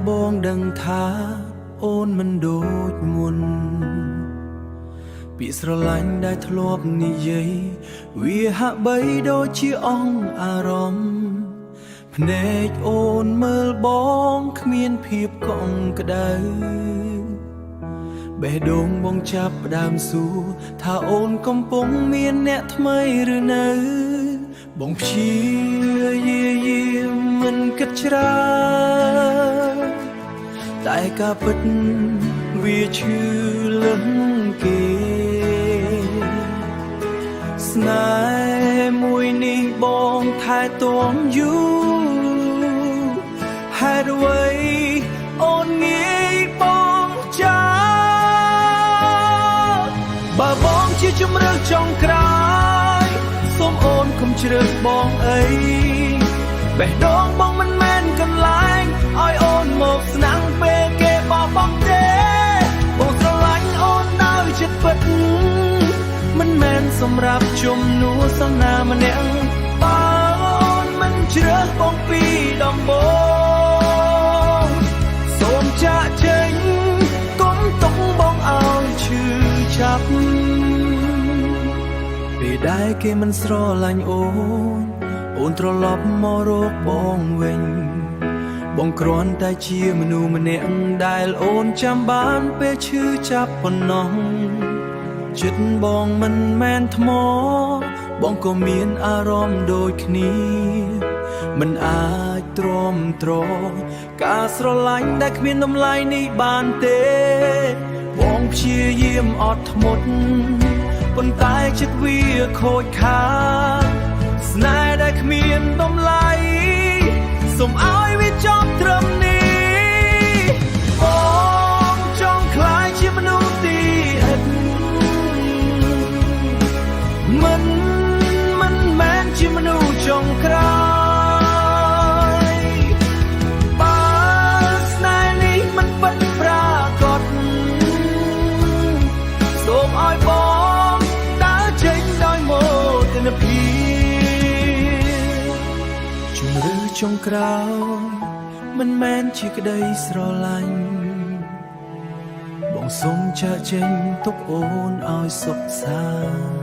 បងដឹងថាអូនមិនដូចមុនពាក្យស្រឡាញ់ដែលធ្លាប់និយាយវាហាក់បីដូចជាអង្សអារម្មណ៍ភ្នែកអូនមើលបងគ្មានភាពកក់ក្ដៅបេះដូងបងចាប់ផ្ដើមសួរថាអូនកំពុងមានអ្នកថ្មីឬនៅបងព្យាយាមមិនគិតច្រើនតែការពិតវាឈឺលឹងគេស្នេហ៍មួយនេះបងថែទាំយូរហេតុអ្វីអូនងាយបងចាបើបងជាជំរឿនចុងក្រោយសូមអូនកុំជ្រើសបងអីបេះដូងបងមិនមែនកន្លែងឲ្យអូនមកស្នាំងពេលគេបោះបង់ទេបងស្រឡាញ់អូនដោយចិត្តពិតមិនមែនសម្រាប់ជំនួសសន្នាម្នាក់បើអូនមិនជ្រើសបងពីដំបូងសូមចាក់ចេញកុំទុកបងឲ្យឈឺចាប់ពេលដែលគេមិនស្រឡាញ់អូនត្រឡប់មករកបងវិញបងគ្រាន់តែជាមនុស្សម្នាក់ដែលអូនចាំបានពេលឈឺចាប់ប៉ុណ្ណោះចិត្តបងមិនមែនថ្មបងក៏មានអារម្មណ៍ដូចគ្នាមិនអាចទ្រាំទ្រការស្រឡាញ់ដែលគ្មានតម្លៃនេះបានទេបងព្យាយាមអត់ធ្មត់ប៉ុន្តែចិត្តវាខូចខាតស្នេហ៍ដែលគ្មានតម្លៃសូមឲ្យវាចប់ត្រឹមនេះបងចង់ក្លាយជាមនុស្សទីឥតមិនមែនជាមនុស្សចុងក្រោយបើស្នេហ៍នេះមិនពិតប្រាកដសូមឲ្យបងដើរចេញដោយមោទនភាពជំរឿចុងក្រោយមិនមែនជាក្តីស្រឡាញ់បងសូមចាក់ចេញទុកអូនឲ្យសុខសាន្ត